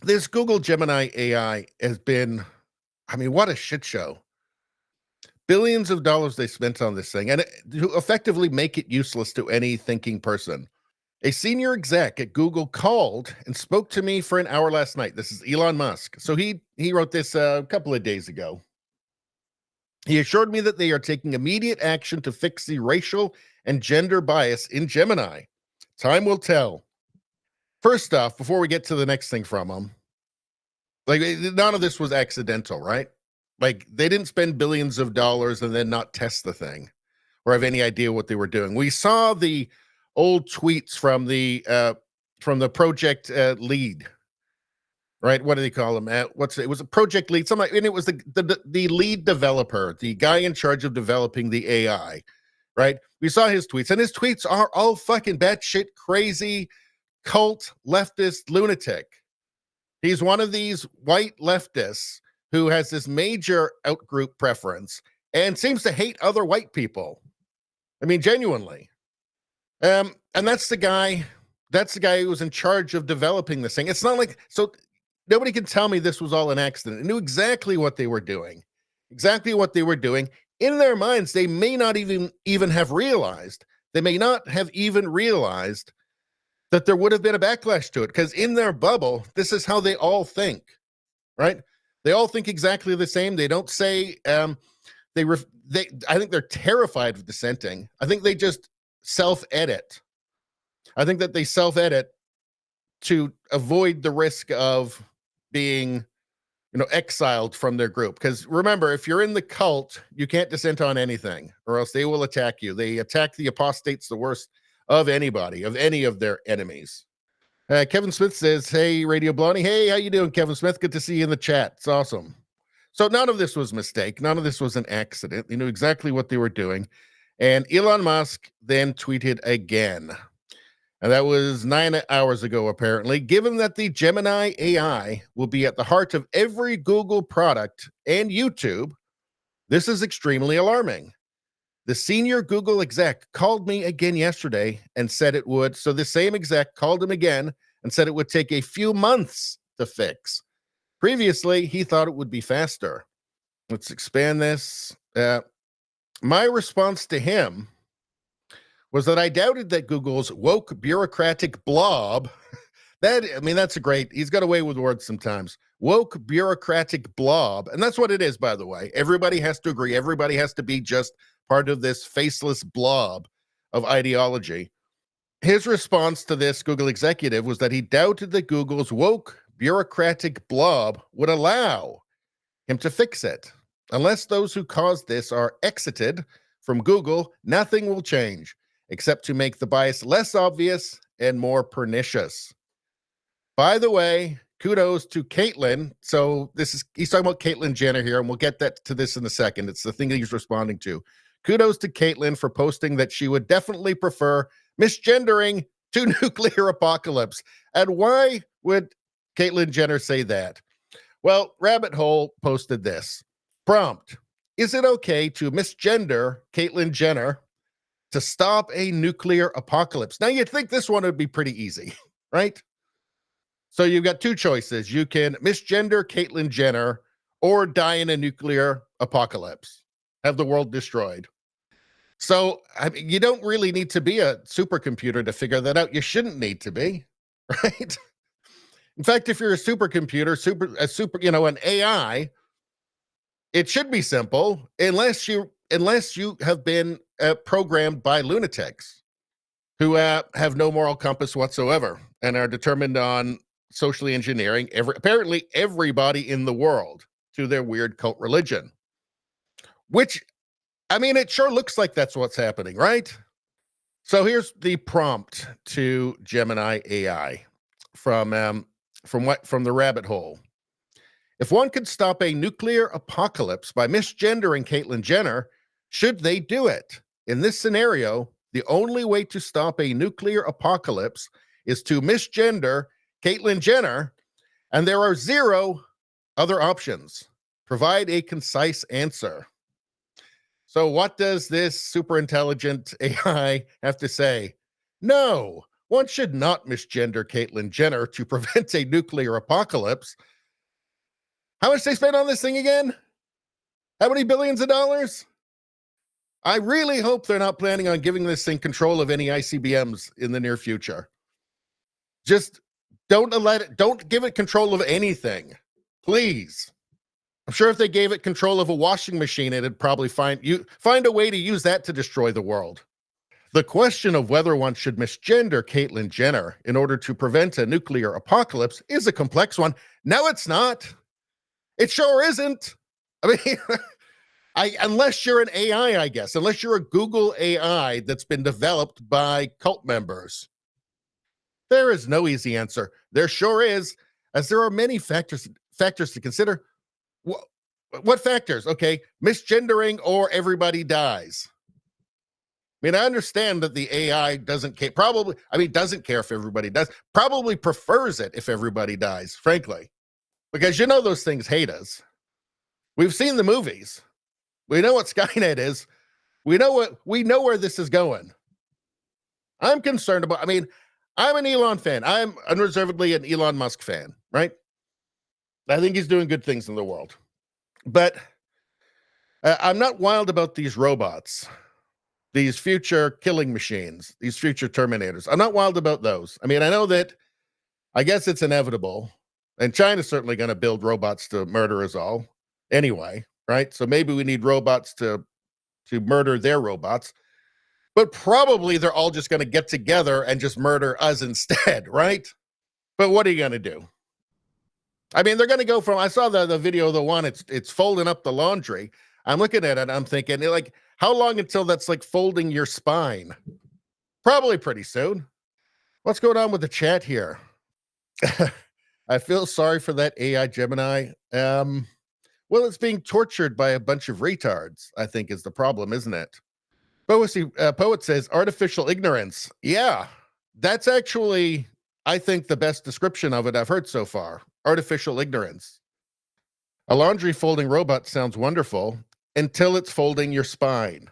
This Google Gemini AI has been, I mean, what a shit show. Billions of dollars they spent on this thing, and to effectively make it useless to any thinking person. A senior exec at Google called and spoke to me for an hour last night. This is Elon Musk. So he wrote this a couple of days ago. He assured me that they are taking immediate action to fix the racial and gender bias in Gemini. Time will tell. First off, before we get to the next thing from him, like none of this was accidental, right? Like they didn't spend billions of dollars and then not test the thing or have any idea what they were doing. We saw the old tweets from the project lead, right? What do they call him? It was a project lead, something, and it was the lead developer, the guy in charge of developing the AI, right? We saw his tweets, and his tweets are all fucking batshit crazy, cult leftist lunatic. He's one of these white leftists who has this major outgroup preference and seems to hate other white people. I mean, genuinely. And that's the guy who was in charge of developing this thing. It's not like, so nobody can tell me this was all an accident. They knew exactly what they were doing. Exactly what they were doing. In their minds, they may not even have realized. They may not have even realized that there would have been a backlash to it, because in their bubble, this is how they all think, right? They all think exactly the same. They don't say, I think they're terrified of dissenting. I think they just self-edit. I think that they self-edit to avoid the risk of being, exiled from their group. Because remember, if you're in the cult, you can't dissent on anything, or else they will attack you. They attack the apostates the worst of anybody, of any of their enemies. Kevin Smith says, hey, Radio Baloney. Hey, how you doing, Kevin Smith? Good to see you in the chat. It's awesome. So none of this was a mistake. None of this was an accident. They knew exactly what they were doing. And Elon Musk then tweeted again. And that was 9 hours ago, apparently. Given that the Gemini AI will be at the heart of every Google product and YouTube, this is extremely alarming. The senior Google exec called me again yesterday and said it would. So the same exec called him again and said it would take a few months to fix. Previously, he thought it would be faster. Let's expand this. My response to him was that I doubted that Google's woke bureaucratic blob, that's a great, he's got away with words sometimes. Woke bureaucratic blob. And that's what it is, by the way. Everybody has to agree. Everybody has to be just part of this faceless blob of ideology. His response to this Google executive was that he doubted that Google's woke bureaucratic blob would allow him to fix it. Unless those who caused this are exited from Google, nothing will change, except to make the bias less obvious and more pernicious. By the way, kudos to Caitlyn. So he's talking about Caitlyn Jenner here, and we'll get to this in a second. It's the thing that he's responding to. Kudos to Caitlyn for posting that she would definitely prefer misgendering to nuclear apocalypse. And why would Caitlyn Jenner say that? Well, Rabbit Hole posted this. Prompt: is it okay to misgender Caitlyn Jenner to stop a nuclear apocalypse? Now, you'd think this one would be pretty easy, right? So you've got two choices. You can misgender Caitlyn Jenner or die in a nuclear apocalypse, have the world destroyed. So you don't really need to be a supercomputer to figure that out. You shouldn't need to be, right? In fact, if you're a supercomputer, an AI, it should be simple unless you have been programmed by lunatics who have no moral compass whatsoever and are determined on socially engineering apparently everybody in the world through their weird cult religion. Which, it sure looks like that's what's happening, right? So here's the prompt to Gemini AI from the Rabbit Hole. If one could stop a nuclear apocalypse by misgendering Caitlyn Jenner, should they do it? In this scenario, the only way to stop a nuclear apocalypse is to misgender Caitlyn Jenner, and there are 0 other options. Provide a concise answer. So what does this super intelligent AI have to say? No. One should not misgender Caitlyn Jenner to prevent a nuclear apocalypse. How much they spent on this thing again? How many billions of dollars? I really hope they're not planning on giving this thing control of any ICBMs in the near future. Just don't give it control of anything, please. I'm sure if they gave it control of a washing machine, it'd probably find a way to use that to destroy the world. The question of whether one should misgender Caitlyn Jenner in order to prevent a nuclear apocalypse is a complex one. No, it's not. It sure isn't. I mean, unless you're an AI, I guess, unless you're a Google AI that's been developed by cult members. There is no easy answer. There sure is, as there are many factors to consider. What factors? Okay, misgendering or everybody dies. I mean, I understand that the AI doesn't care. Doesn't care if everybody dies. Probably prefers it if everybody dies, frankly, because those things hate us. We've seen the movies. We know what Skynet is. We know where this is going. I'm concerned about. I'm an Elon fan. I'm unreservedly an Elon Musk fan, right? I think he's doing good things in the world. But I'm not wild about these robots, these future killing machines, these future Terminators. I'm not wild about those. I know that, I guess it's inevitable. And China's certainly going to build robots to murder us all anyway, right? So maybe we need robots to murder their robots. But probably they're all just going to get together and just murder us instead, right? But what are you going to do? They're going to go from, I saw the video of the one, it's folding up the laundry. I'm looking at it and I'm thinking, like, how long until that's like folding your spine? Probably pretty soon. What's going on with the chat here? I feel sorry for that AI Gemini. Well, it's being tortured by a bunch of retards, I think is the problem, isn't it? Poet says artificial ignorance. Yeah, that's actually, I think, the best description of it I've heard so far. Artificial ignorance. A laundry folding robot sounds wonderful until it's folding your spine.